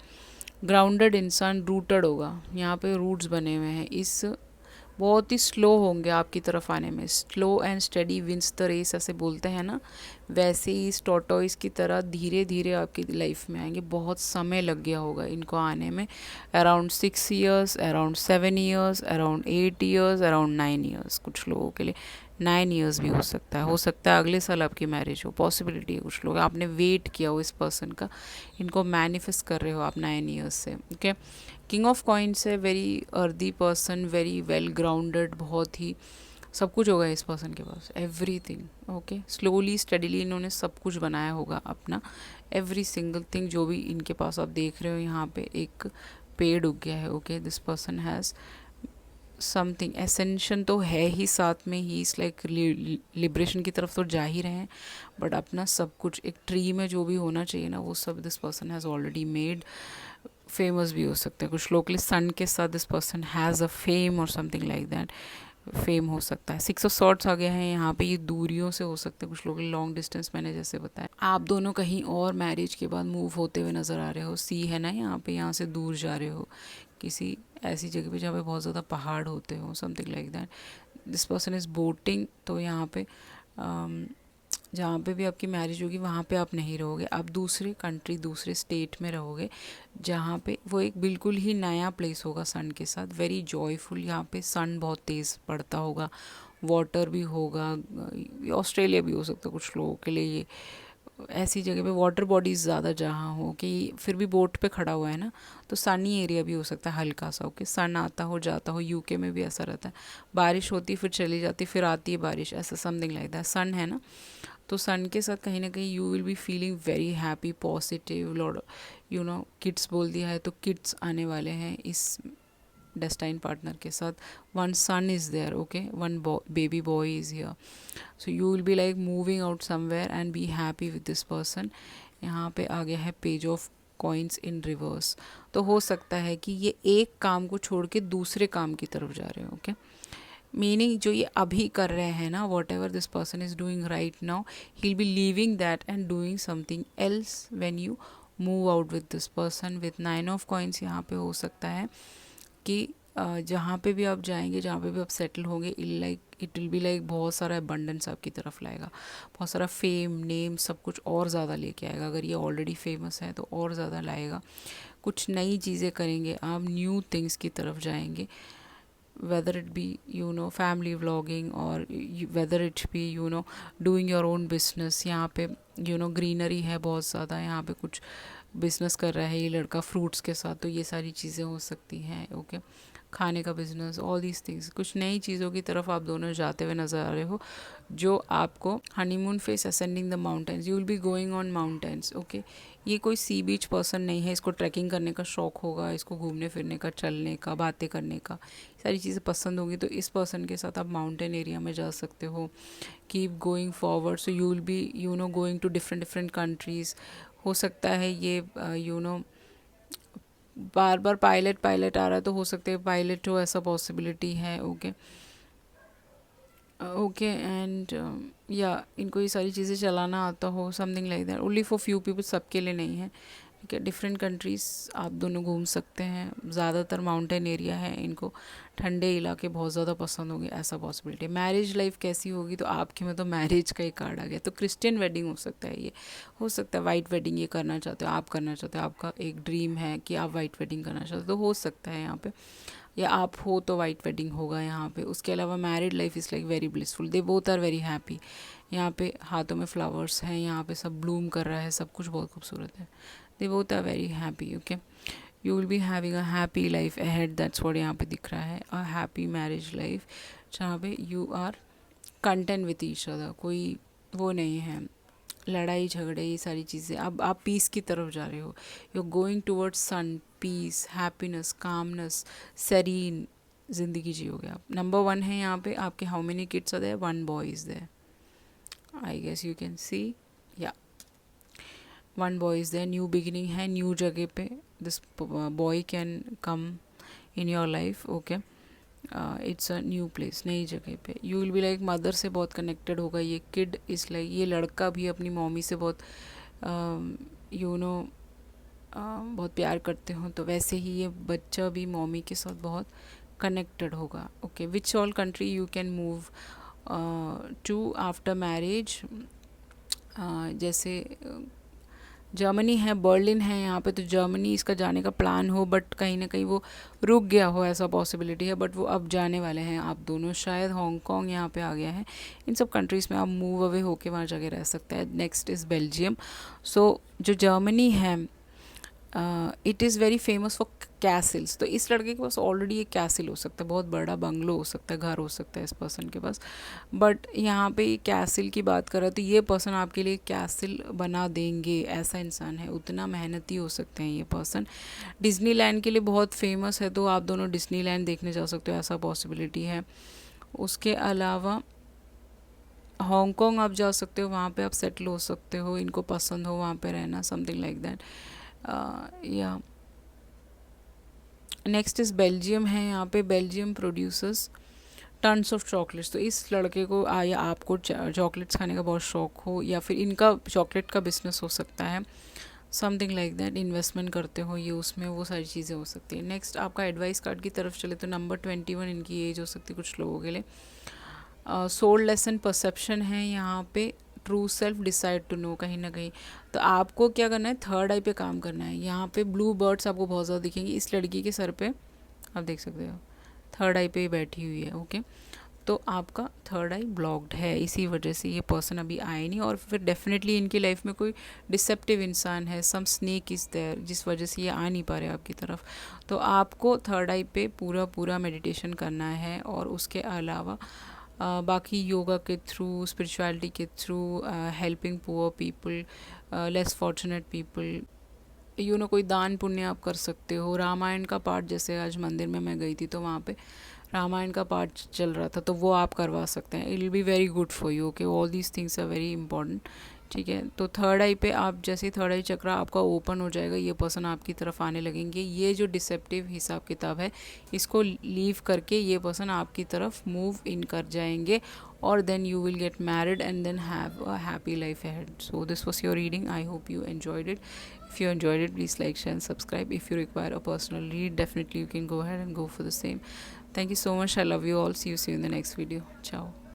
ग्राउंडेड इंसान, रूटेड होगा, यहाँ पे रूट्स बने हुए हैं, इस बहुत ही स्लो होंगे आपकी तरफ आने में, slow and steady wins the race ऐसे बोलते हैं ना, वैसे ही इस टॉर्टोइस की तरह धीरे धीरे आपकी लाइफ में आएंगे, बहुत समय लग गया होगा इनको आने में, around 6 years, around 7 years, around 8 years, around 9 years, कुछ लोगों के लिए 9 ईयर्स भी हो सकता है अगले साल आपकी मैरिज हो, पॉसिबिलिटी है। कुछ लोग आपने वेट किया हो इस पर्सन का, इनको मैनिफेस्ट कर रहे हो आप 9 ईयर्स से, ओके। किंग ऑफ कॉइन्स है, very earthy person, very well grounded, बहुत ही सब कुछ होगा इस पर्सन के पास, एवरीथिंग, ओके। स्लोली स्टडीली इन्होंने सब कुछ बनाया होगा अपना, एवरी सिंगल थिंग जो भी इनके पास आप देख रहे हो, यहाँ पे एक पेड़ उग गया है, okay. This person has something ascension तो है ही, साथ में ही इस लाइक लिबरेशन की तरफ तो जा ही रहे हैं, बट अपना सब कुछ एक ट्री में जो भी होना चाहिए ना, वो सब this person has already made. Famous भी हो सकते हैं कुछ लोग के लिए, सन के साथ this person has a fame और समथिंग लाइक दैट, फेम हो सकता है। 6 ऑफ सॉर्ड्स आ गया है यहाँ पे, ये दूरियों से हो सकते हैं कुछ लोग, लॉन्ग डिस्टेंस मैंने जैसे बताया। आप दोनों कहीं और मैरिज के बाद मूव होते हुए नज़र आ रहे हो, सी है ना यहाँ पे, यहाँ से दूर जा रहे हो किसी ऐसी जगह पे जहाँ पे बहुत ज़्यादा पहाड़ होते हो, something like that. This person is boating, तो यहाँ पे जहाँ पे भी आपकी मैरिज होगी वहाँ पे आप नहीं रहोगे, आप दूसरे कंट्री दूसरे स्टेट में रहोगे, जहाँ पे वो एक बिल्कुल ही नया प्लेस होगा सन के साथ, वेरी जॉयफुल। यहाँ पे सन बहुत तेज़ पड़ता होगा, वाटर भी होगा, ऑस्ट्रेलिया भी हो सकता है कुछ लोगों के लिए, ये ऐसी जगह पे वाटर बॉडीज़ ज़्यादा जहाँ हो कि फिर भी बोट पे खड़ा हुआ है ना, तो सनी एरिया भी हो सकता है हल्का सा, ओके। सन आता हो जाता हो, यूके में भी ऐसा रहता है, बारिश होती फिर चली जाती फिर आती है बारिश, ऐसा समथिंग लाइक दैट, सन है ना। तो सन के साथ कहीं ना कहीं you will be feeling very happy, positive, lot kids बोल दिया है तो किड्स आने वाले हैं इस डेस्टाइन पार्टनर के साथ। One son is there, okay, one baby boy is here, so you will be like moving out somewhere and be happy with this person. यहाँ पे आ गया है page of coins in reverse, तो हो सकता है कि ये एक काम को छोड़ के दूसरे काम की तरफ जा रहे हो, ओके। मीनिंग जो ये अभी कर रहे हैं ना, what ever this person is doing right now, he will be leaving that and doing something else when you move out with this person. With 9 of coins यहाँ पे हो सकता है कि जहाँ पे भी आप जाएंगे, जहाँ पे भी आप सेटल होंगे, इट विल बी लाइक बहुत सारा अबंडेंस आपकी तरफ लाएगा, बहुत सारा फेम, नेम, सब कुछ और ज़्यादा लेके आएगा। अगर ये ऑलरेडी फेमस है तो और ज़्यादा लाएगा। कुछ नई चीज़ें करेंगे आप, न्यू थिंग्स की तरफ जाएंगे, whether it be family vlogging or whether it be doing your own business। यहाँ पे ग्रीनरी है बहुत ज़्यादा, यहाँ पे कुछ बिजनेस कर रहा है ये लड़का फ्रूट्स के साथ, तो ये सारी चीज़ें हो सकती हैं। ओके, खाने का बिजनेस, ऑल दीज थिंग्स, कुछ नई चीज़ों की तरफ आप दोनों जाते हुए नज़र आ रहे हो, जो आपको honeymoon face ascending the mountains, you will be going on mountains. Okay, ये कोई सी बीच पर्सन नहीं है, इसको ट्रैकिंग करने का शौक होगा, इसको घूमने फिरने का, चलने का, बातें करने का, सारी चीज़ें पसंद होगी, तो इस पर्सन के साथ आप माउंटेन एरिया में जा सकते हो। Keep going forward, so you will be going to different different countries. हो सकता है ये बार बार पायलट पायलट आ रहा है, तो हो सकता है पायलट हो, ऐसा पॉसिबिलिटी है। ओके ओके, एंड या इनको ये सारी चीज़ें चलाना आता हो, something like that, only for few people, सबके लिए नहीं है। ठीक है, डिफरेंट कंट्रीज़ आप दोनों घूम सकते हैं, ज़्यादातर माउंटेन एरिया है, इनको ठंडे इलाके बहुत ज़्यादा पसंद होंगे, ऐसा पॉसिबिलिटी। मैरिज लाइफ कैसी होगी, तो आपके में तो मैरिज का ही कार्ड आ गया, तो क्रिश्चियन वेडिंग हो सकता है, ये हो सकता है वाइट वेडिंग ये करना चाहते हो, आप करना चाहते हो, आपका एक ड्रीम है कि आप वाइट वेडिंग करना चाहते हो, तो हो सकता है यहाँ पे, या आप हो तो वाइट वेडिंग होगा यहाँ पे। उसके अलावा married life is like very blissful, they both are very happy. यहाँ पे हाथों में फ्लावर्स हैं, यहाँ पे सब ब्लूम कर रहा है, सब कुछ बहुत खूबसूरत है, they both are very happy. Okay, you will be having a happy life ahead, that's what यहाँ पे दिख रहा है, अ हैप्पी मैरिज लाइफ, जहाँ पे you are content with each other, कोई वो नहीं है लड़ाई झगड़े, ये सारी चीज़ें। अब आप पीस की तरफ जा रहे हो, you are going towards sun, peace, happiness, calmness, serene ज़िंदगी जियोगे आप। नंबर 1 है यहाँ पे आपके, how many kids are there, 1 boy is there, I guess you can see, या 1 boy is there, new beginning है, न्यू जगह पे this boy can come in your life. Okay, it's a new place, नई जगह पे, you will be like mother से बहुत कनेक्टेड होगा ये किड, इस लाइक ये लड़का भी अपनी मम्मी से बहुत बहुत प्यार करते हो, तो वैसे ही ये बच्चा भी मम्मी के साथ बहुत कनेक्टेड होगा। Okay, which all country you can move to after marriage, जैसे जर्मनी है, बर्लिन है यहाँ पे, तो जर्मनी इसका जाने का प्लान हो, बट कहीं ना कहीं वो रुक गया हो, ऐसा पॉसिबिलिटी है, बट वो अब जाने वाले हैं आप दोनों। शायद हांगकांग यहाँ पे आ गया है, इन सब कंट्रीज़ में आप मूव अवे होके वहाँ जाके रह सकते हैं। Next is Belgium. सो जो जर्मनी है, it is very famous for Castle's, तो इस लड़के के पास ऑलरेडी एक कैसल हो सकता है, बहुत बड़ा बंगलो हो सकता है, घर हो सकता है इस पर्सन के पास, बट यहाँ पे कैसल की बात कर रहा है, तो ये पर्सन आपके लिए कैसल बना देंगे, ऐसा इंसान है, उतना मेहनती हो सकते हैं ये पर्सन। डिज्नीलैंड के लिए बहुत फेमस है, तो आप दोनों डिज्नीलैंड देखने जा सकते हो, ऐसा पॉसिबिलिटी है। उसके अलावा हांगकांग आप जा सकते हो, वहाँ पे आप सेटल हो सकते हो, इनको पसंद हो वहाँ पे रहना, समथिंग लाइक दैट, या नेक्स्ट इज़ बेल्जियम है। यहाँ पे Belgium producers tons of chocolates, तो इस लड़के को या आपको चॉकलेट्स खाने का बहुत शौक हो, या फिर इनका चॉकलेट का बिजनेस हो सकता है, समथिंग लाइक दैट, इन्वेस्टमेंट करते हो ये उसमें, वो सारी चीज़ें हो सकती है। नेक्स्ट आपका एडवाइस कार्ड की तरफ चले तो नंबर 21 इनकी एज हो सकती है कुछ लोगों के लिए। सोल लेसन परसेप्शन है यहाँ पे, true self decide to know, कहीं ना कहीं तो आपको क्या करना है, थर्ड आई पे काम करना है। यहाँ पे ब्लू बर्ड्स आपको बहुत ज़्यादा दिखेंगी, इस लड़की के सर पे आप देख सकते हो थर्ड आई पे बैठी हुई है। ओके, तो आपका थर्ड आई ब्लॉक्ड है, इसी वजह से ये पर्सन अभी आए नहीं, और फिर डेफिनेटली इनकी लाइफ में कोई डिसेप्टिव इंसान है, सम स्नेक इज़ देयर, जिस वजह से ये आ नहीं पा रहे आपकी तरफ। तो आपको थर्ड आई पे पूरा पूरा मेडिटेशन करना है, और उसके अलावा बाकी योगा के थ्रू, स्पिरिचुअलिटी के through, helping poor people, less fortunate people, कोई दान पुण्य आप कर सकते हो। रामायण का पाठ, जैसे आज मंदिर में मैं गई थी तो वहाँ पे रामायण का पाठ चल रहा था, तो वो आप करवा सकते हैं, it will be very good for you. Okay, all these things are very important. ठीक है, तो थर्ड आई पे आप जैसे ही थर्ड आई चक्रा आपका ओपन हो जाएगा, ये पर्सन आपकी तरफ आने लगेंगे। ये जो डिसेप्टिव हिसाब किताब है, इसको लीव करके ये पर्सन आपकी तरफ मूव इन कर जाएंगे, or then you will get married and then have a happy life ahead. So this was your reading. I hope you enjoyed it. If you enjoyed it, please like, share and subscribe. If you require a personal read, definitely you can go ahead and go for the same. Thank you so much. I love you all. See you soon in the next video. Ciao.